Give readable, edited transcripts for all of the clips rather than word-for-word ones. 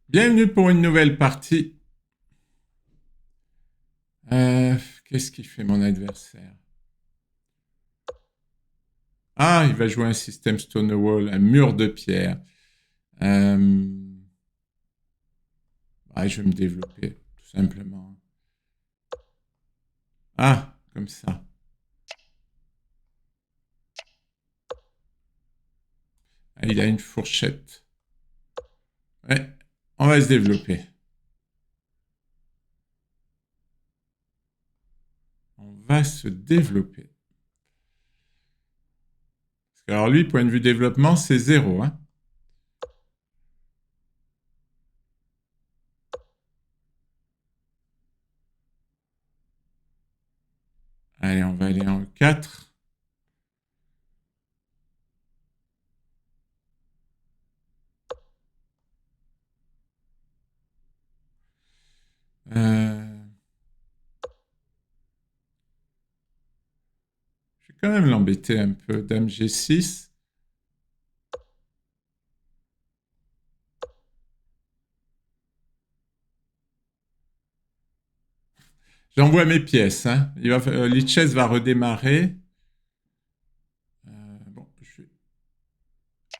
Bienvenue pour une nouvelle partie. Qu'est-ce qu'il fait mon adversaire? Ah, il va jouer un système Stonewall, un mur de pierre. Euh, je vais me développer, tout simplement. Ah, comme ça. Ah, il a une fourchette. Ouais, on va se développer. On va se développer. Alors lui, point de vue développement, c'est zéro. Hein. Allez, on va aller en 4. Je vais quand même l'embêter un peu. Dame G6. J'envoie mes pièces. Hein. Lichess va redémarrer. Bon, je vais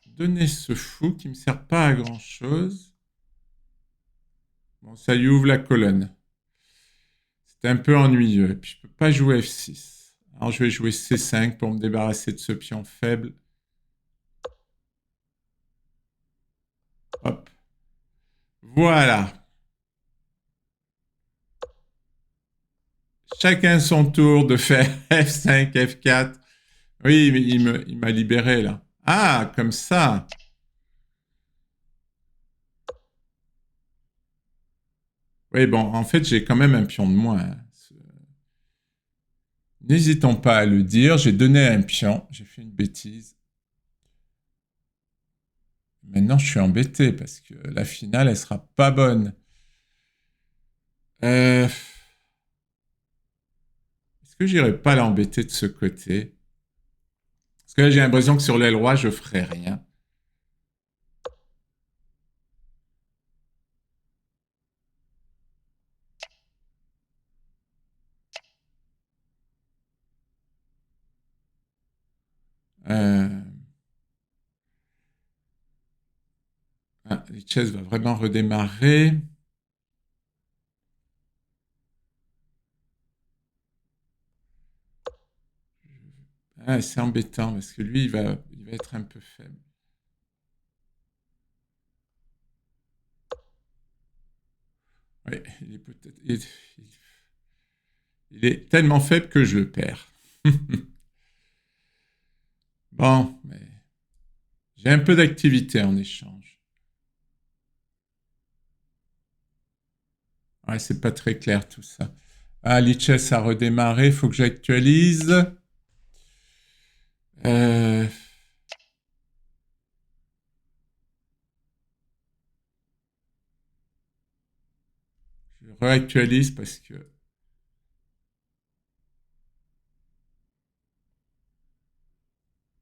donner ce fou qui ne me sert pas à grand chose. Bon, ça lui ouvre la colonne. C'est un peu ennuyeux. Et puis je ne peux pas jouer F6. Alors je vais jouer C5 pour me débarrasser de ce pion faible. Hop. Voilà. Chacun son tour de faire F5, F4. Oui, mais il m'a libéré là. Ah, comme ça. Oui, bon, en fait, j'ai quand même un pion de moins. Hein. N'hésitons pas à le dire. J'ai donné un pion. J'ai fait une bêtise. Maintenant, je suis embêté parce que la finale, elle sera pas bonne. Est-ce que j'irai pas l'embêter de ce côté? Parce que là, j'ai l'impression que sur l'aile roi, je ferai rien. Euh... Ah, Lichess va vraiment redémarrer. Ah, c'est embêtant parce que lui, il va être un peu faible. Oui, il est peut-être. Il est tellement faible que je le perds. Bon, mais j'ai un peu d'activité en échange. Ouais, c'est pas très clair tout ça. Ah, Lichess a redémarré, il faut que j'actualise. Euh, je réactualise parce que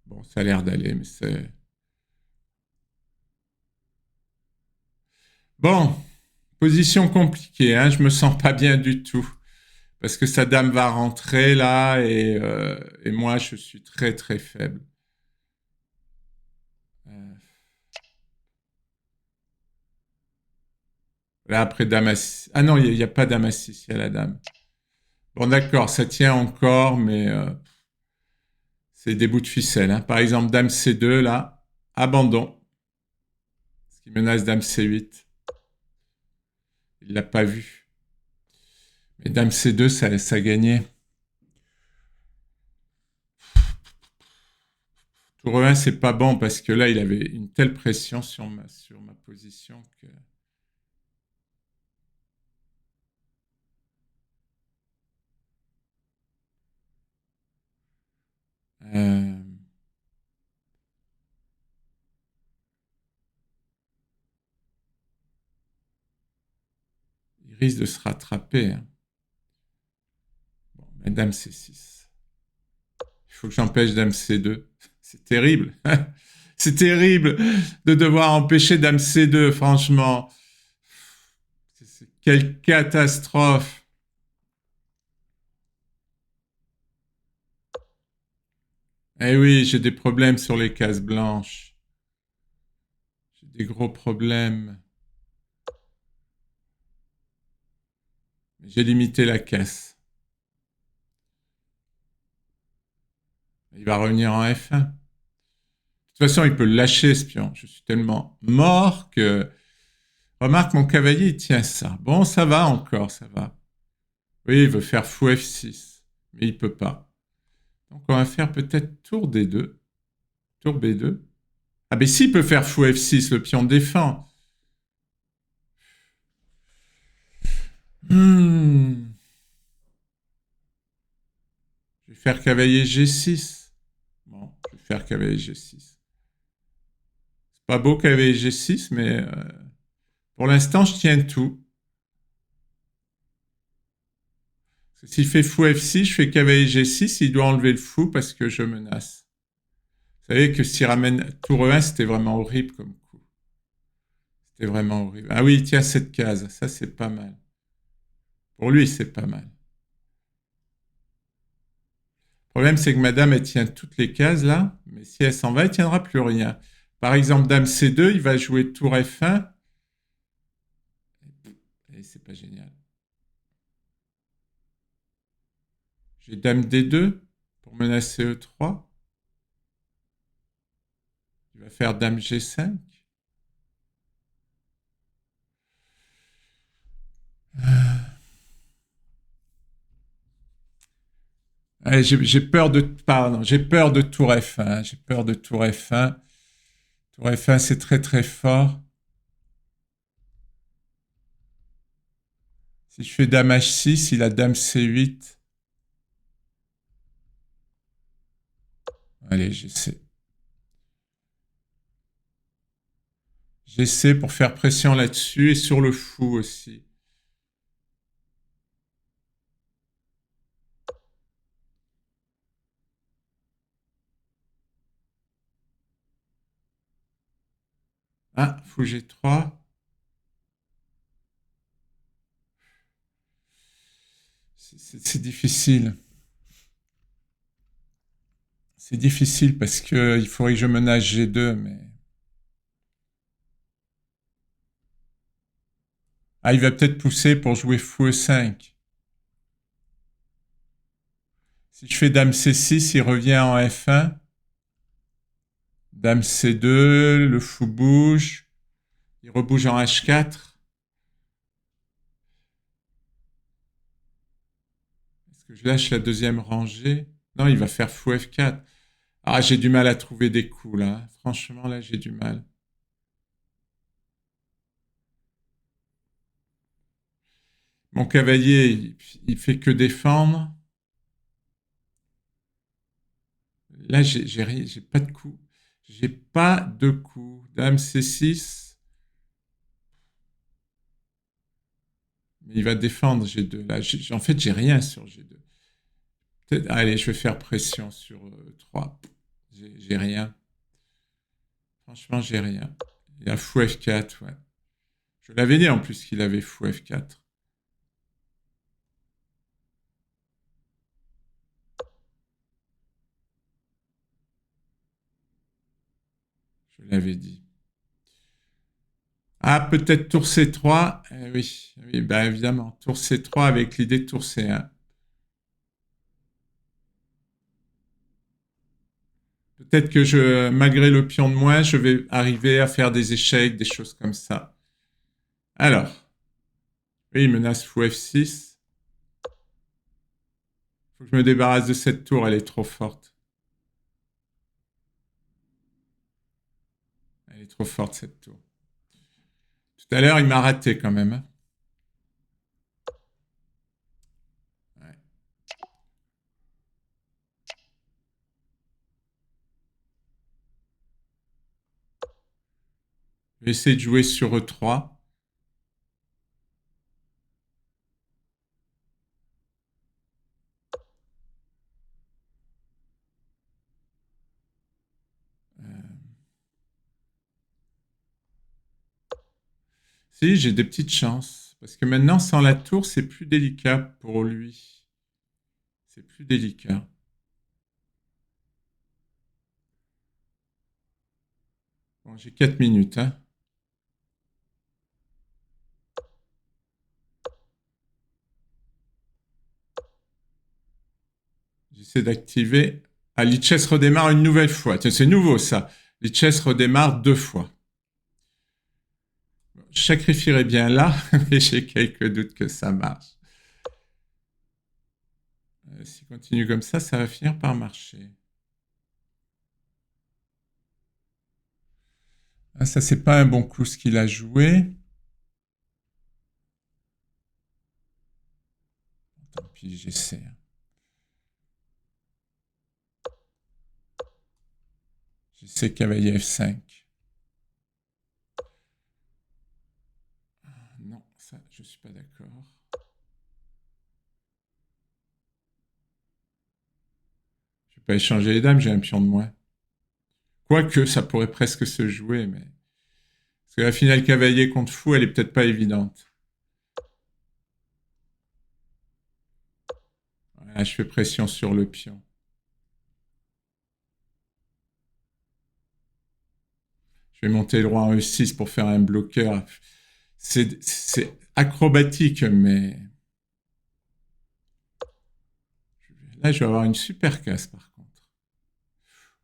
bon, ça a l'air d'aller, mais c'est bon. Position compliquée, hein. Je me sens pas bien du tout parce que sa dame va rentrer là et moi je suis très très faible. Euh, Là après dame A6. Ah non, il n'y a, pas dame A6, il y a la dame. Bon d'accord, ça tient encore, mais c'est des bouts de ficelle. Hein. Par exemple, dame C2 là, abandon, ce qui menace dame C8. Il l'a pas vu. Mais dame C2, ça gagnait. Tour E1, c'est pas bon parce que là, il avait une telle pression sur ma position que. Euh, il risque de se rattraper. Hein. Bon, mais dame C6. Il faut que j'empêche dame C2. C'est terrible. C'est terrible de devoir empêcher dame C2, franchement. Quelle catastrophe! Eh oui, j'ai des problèmes sur les cases blanches. J'ai des gros problèmes. J'ai limité la caisse. Il va revenir en F1. De toute façon, il peut le lâcher, ce pion. Je suis tellement mort que... Remarque, mon cavalier, il tient ça. Bon, ça va encore, ça va. Oui, il veut faire fou F6, mais il peut pas. Donc, on va faire peut-être tour D2, tour B2. Ah, mais s'il peut faire fou F6, le pion défend. Hmm. Je vais faire cavalier G6. Bon, je vais faire cavalier G6. C'est pas beau cavalier G6, mais pour l'instant, je tiens tout. S'il fait fou F6, je fais cavalier G6, il doit enlever le fou parce que je menace. Vous savez que s'il ramène tour E1, c'était vraiment horrible comme coup. C'était vraiment horrible. Ah oui, il tient cette case. Ça, c'est pas mal. Pour lui, c'est pas mal. Le problème, c'est que madame, elle tient toutes les cases là, mais si elle s'en va, elle tiendra plus rien. Par exemple, dame C2, il va jouer tour F1. Et c'est pas génial. J'ai dame D2 pour menacer E3. Il va faire dame G5. Allez, j'ai peur de, pardon, j'ai peur de tour F1. J'ai peur de tour F1. Tour F1, c'est très très fort. Si je fais dame H6, il a dame C8. Allez, j'essaie. J'essaie pour faire pression là-dessus et sur le fou aussi. Ah, fou G3. C'est difficile. C'est difficile parce que il faudrait que je menace G2, mais... Ah, il va peut-être pousser pour jouer fou E5. Si je fais dame C6, il revient en F1. Dame C2, le fou bouge. Il rebouge en H4. Est-ce que je lâche la deuxième rangée? Non, il va faire fou F4. Ah, j'ai du mal à trouver des coups là. Franchement, là, j'ai du mal. Mon cavalier, il fait que défendre. Là, j'ai pas de coup. J'ai pas de coup. Dame C6. Mais il va défendre G2. Là, en fait, j'ai rien sur G2. Allez, je vais faire pression sur 3. J'ai rien. Franchement, j'ai rien. Il a fou F4, ouais. Je l'avais dit en plus qu'il avait fou F4. Je l'avais dit. Ah, peut-être tour C3. Oui, oui, bah évidemment. Tour C3 avec l'idée de tour C1. Peut-être que malgré le pion de moins, je vais arriver à faire des échecs, des choses comme ça. Alors, oui, il menace fou F6. Faut que je me débarrasse de cette tour, elle est trop forte. Elle est trop forte, cette tour. Tout à l'heure, il m'a raté quand même, hein. Ouais. Je vais essayer de jouer sur E3. Si, j'ai des petites chances. Parce que maintenant, sans la tour, c'est plus délicat pour lui. C'est plus délicat. Bon, j'ai 4 minutes. Hein. J'essaie d'activer. Ah, Lichess redémarre une nouvelle fois. Tiens, c'est nouveau ça. Lichess redémarre 2 fois. Je sacrifierais bien là, mais j'ai quelques doutes que ça marche. S'il continue comme ça va finir par marcher. Ah, ça, c'est pas un bon coup ce qu'il a joué. Tant pis, j'essaie. J'essaie cavalier F5. Non, ça, je suis pas d'accord. Je vais pas échanger les dames, j'ai un pion de moins. Quoique, ça pourrait presque se jouer, mais... Parce que la finale cavalier contre fou, elle est peut-être pas évidente. Voilà, je fais pression sur le pion. Je vais monter le roi en E6 pour faire un bloqueur. C'est acrobatique, mais... Là, je vais avoir une super casse, par contre.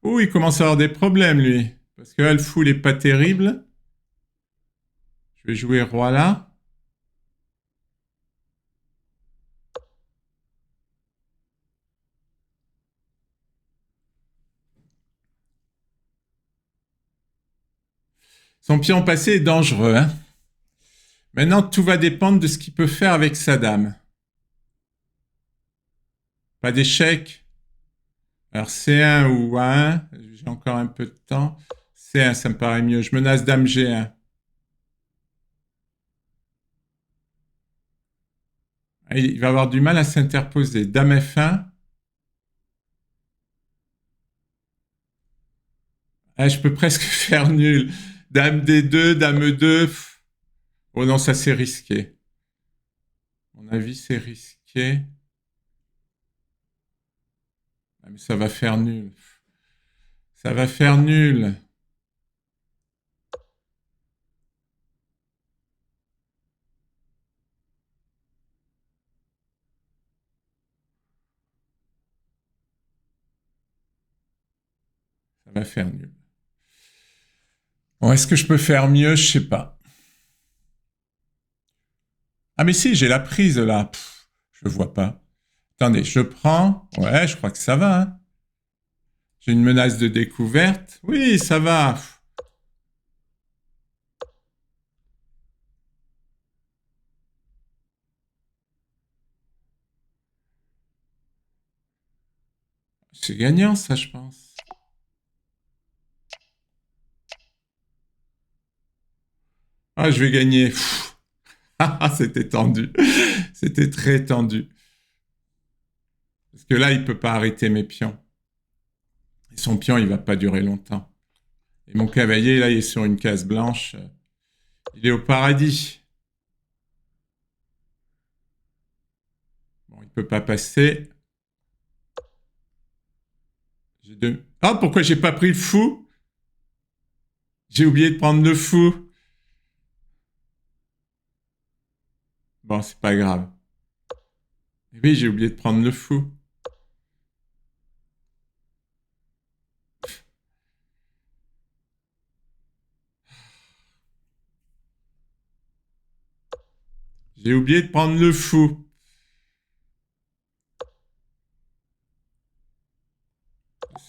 Ouh, il commence à avoir des problèmes, lui. Parce que là, le fou, il est pas terrible. Je vais jouer roi là. Son pion passé est dangereux. Hein. Maintenant, tout va dépendre de ce qu'il peut faire avec sa dame. Pas d'échec. Alors C1 ou A1, j'ai encore un peu de temps. C1, ça me paraît mieux. Je menace dame G1. Il va avoir du mal à s'interposer. Dame F1. Ah, je peux presque faire nul. Dame D2, dame E2. Oh non, ça c'est risqué. À mon avis, c'est risqué. Ah, mais ça va faire nul. Ça va faire nul. Ça va faire nul. Bon, est-ce que je peux faire mieux? Je sais pas. Ah mais si, j'ai la prise là. Je vois pas. Attendez, je prends. Ouais, je crois que ça va. Hein. J'ai une menace de découverte. Oui, ça va. C'est gagnant ça, je pense. Ah, je vais gagner. Ah, c'était tendu. C'était très tendu. Parce que là, il peut pas arrêter mes pions. Et son pion, il va pas durer longtemps. Et mon cavalier, là, il est sur une case blanche. Il est au paradis. Bon, il peut pas passer. J'ai deux... Ah, pourquoi j'ai pas pris le fou? J'ai oublié de prendre le fou. Bon, c'est pas grave. Oui, j'ai oublié de prendre le fou. J'ai oublié de prendre le fou.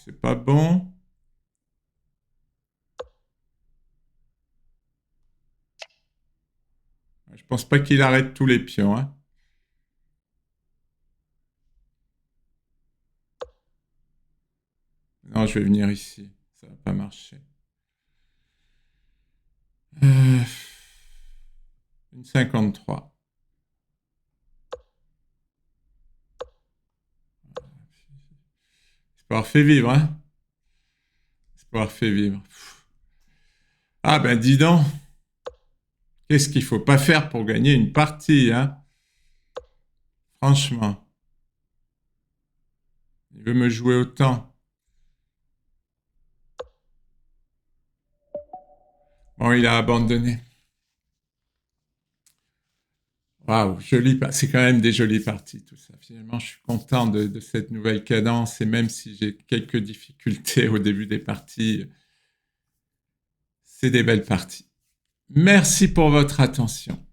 C'est pas bon. Je pense pas qu'il arrête tous les pions. Hein. Non, je vais venir ici. Ça va pas marcher. Euh, une 53. C'est pas fait vivre, hein. C'est pas fait vivre. Ah ben dis donc. Qu'est-ce qu'il faut pas faire pour gagner une partie, hein? Franchement, il veut me jouer autant. Bon, il a abandonné. Waouh, joli, c'est quand même des jolies parties, tout ça. Finalement, je suis content de cette nouvelle cadence et même si j'ai quelques difficultés au début des parties, c'est des belles parties. Merci pour votre attention.